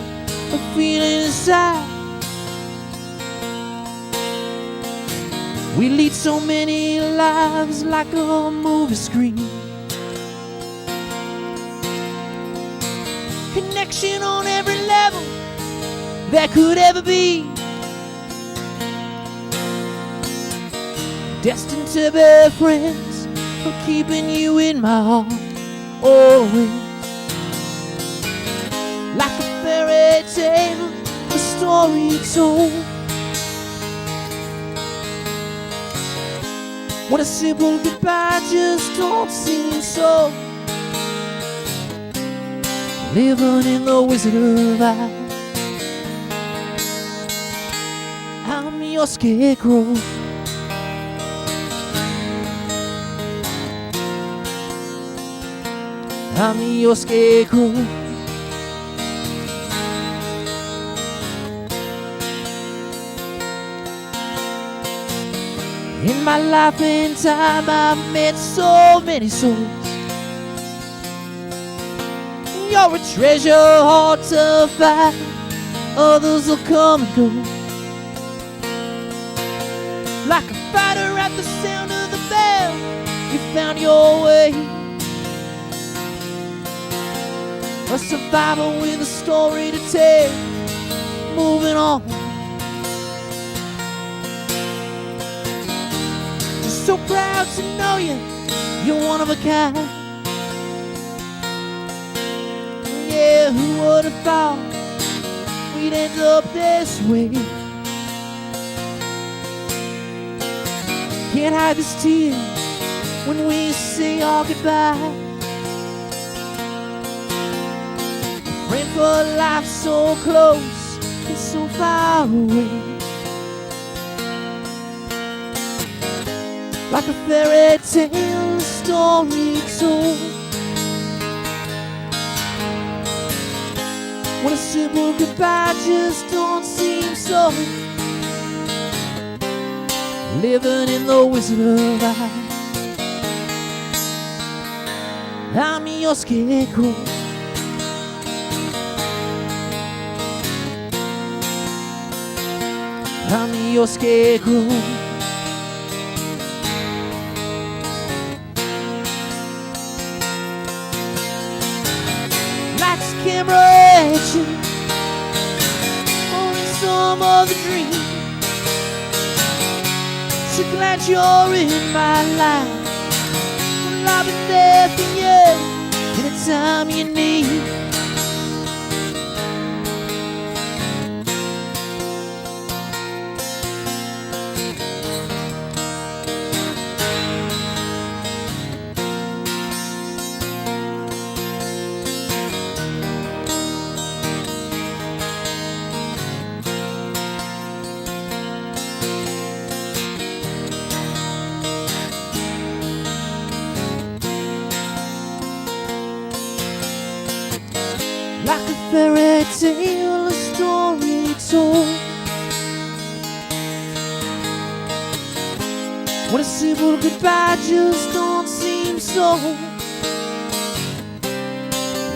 a feeling inside. We lead so many lives like a movie screen. Connection on every level that could ever be. Destined to be friends, for keeping you in my heart always. Like a fairy tale, a story told. When a simple goodbye just don't seem so. Living in the Wizard of Oz, I'm your scarecrow. I'm your scarecrow. In my life and time I've met so many souls. You're a treasure hard to find. Others will come and go. Like a fighter at the sound of the bell, you found your way. A survivor with a story to tell, moving on. Just so proud to know you, you're one of a kind. Yeah, who would have thought we'd end up this way? Can't hide this tear when we say our goodbye. Friend for life, so close and so far away. Like a fairy tale, a story told. When a simple goodbye just don't seem so. Living in the Wizard of Oz, I'm your scarecrow. I'm your scarecrow. Lights, camera, action, only some of the dream. So glad you're in my life. Well, I'll be there for you anytime you need. Like a fairy tale, a story told. When a simple goodbye just don't seem so.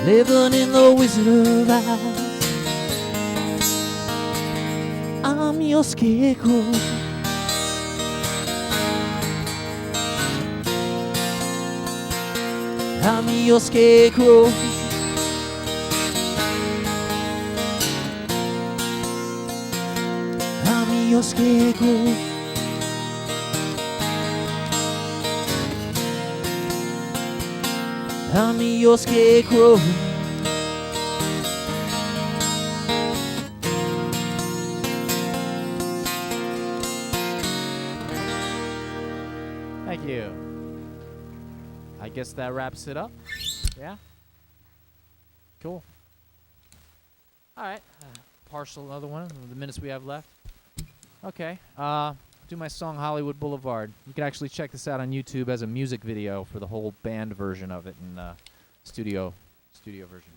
Living in the Wizard of Oz, I'm your scarecrow. I'm your scarecrow. Your scarecrow. I'm your scarecrow. Thank you. I guess that wraps it up. Yeah? Cool. All right. Partial another one, the minutes we have left. Okay, do my song Hollywood Boulevard. You can actually check this out on YouTube as a music video for the whole band version of it and studio version.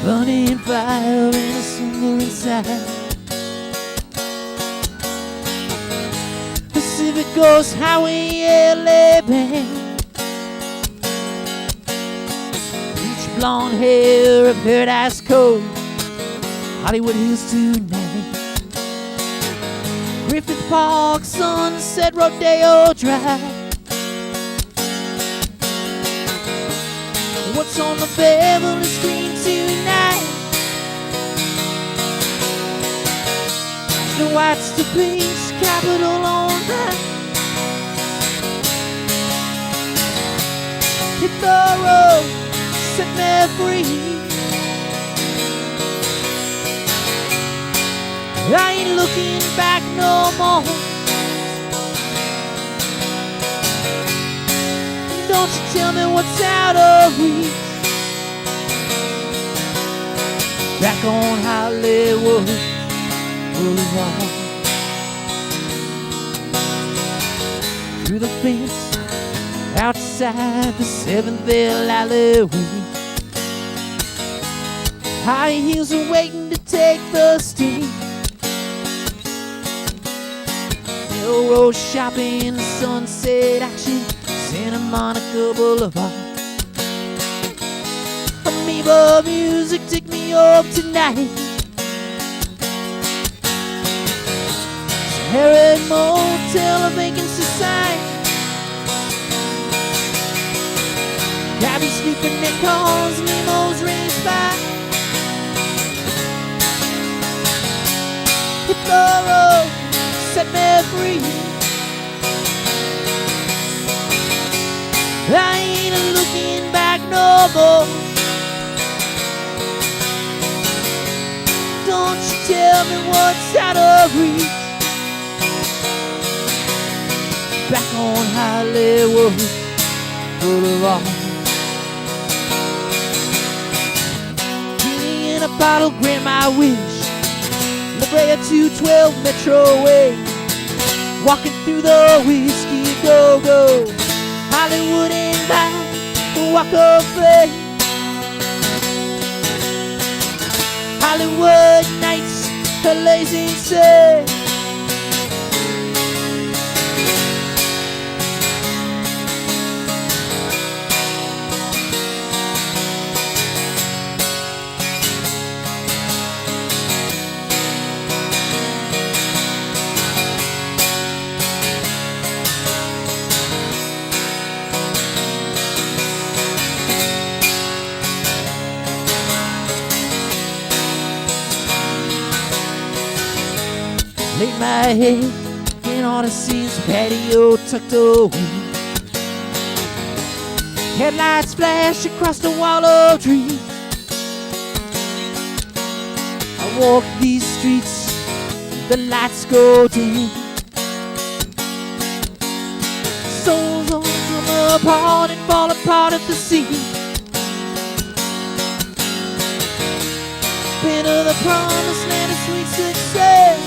Burning fire in a summer inside. Pacific Coast Highway, LA band. Bleach blonde hair, a paradise coat. Hollywood Hills tonight. Griffith Park, Sunset, Rodeo Drive. What's on the Beverly screen tonight? Snow White's the Pink's Capitol on that. Hit the road, set me free. I ain't looking back no more. Don't you tell me what's out of reach. Back on Hollywood Boulevard. Through the fence, outside the 7th alleyway. High heels are waiting to take the sting. Melrose shopping, sunset action, Santa Monica Boulevard. Amoeba music, take me up tonight. Harriet Motel, a vacancy sign. Gabby sleeping in cars, Nemo's race by. Hit the road, set me free. I ain't looking back no more. Don't you tell me what's out of reach. Back on Hollywood Boulevard. Tea in a bottle, grant my wish. La Brea 212 Metro Way. Walking through the whiskey go-go. Hollywood and back, walk of fame. Hollywood nights, a lazy say. Laid my head in Odyssey's patio tucked away. Headlights flash across the wall of trees. I walk these streets, the lights go dim. Souls all come apart and fall apart at the seams. Been to the promised land of sweet success.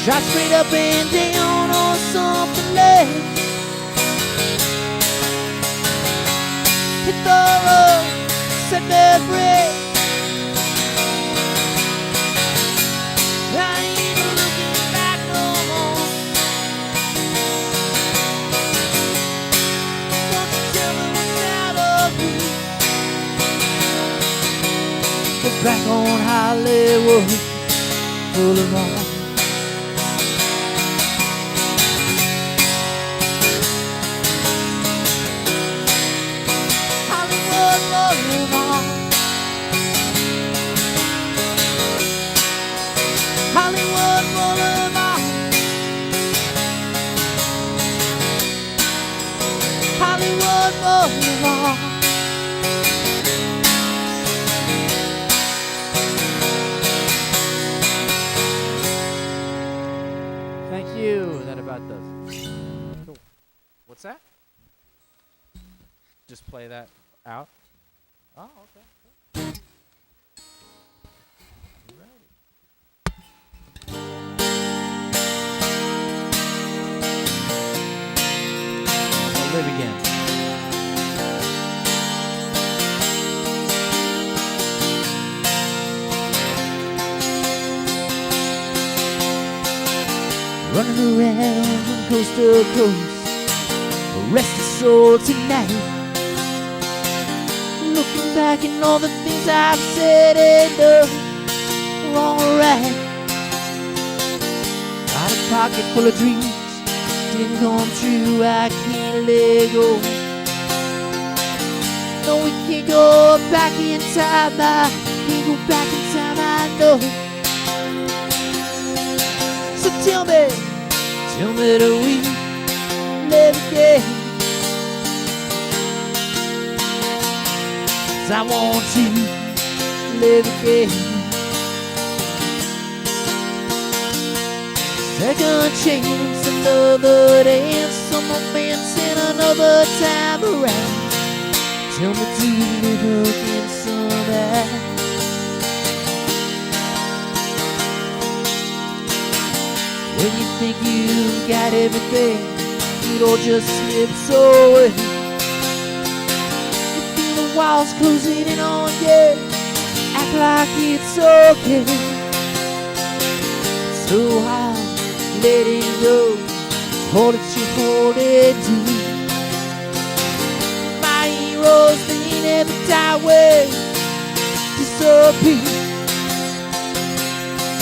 Shot straight up and down on something less. Hit the road, set me free. I ain't looking back no more. Don't you tell me what's out of reach. We're back on Hollywood Boulevard. Hollywood Boulevard. Hollywood Boulevard. Thank you. That about does it. Cool. What's that? Just play that out? Oh, okay. I'll live again. Running around from coast to coast, a restless soul tonight. Looking back at all the things I've said and done wrong or right. Got a pocket full of dreams, didn't come true, I can't let go. No, we can't go back in time, I can't go back in time, I know. So tell me that we live again. 'Cause I want to live again. Second chance, another dance, some romance and another time around. Tell me to live again somehow. When you think you got everything, it all just slips away. You feel the walls closing in on you, act like it's okay. So I'm letting go, hold it you hold it deep. My heroes, they never die away, disappear.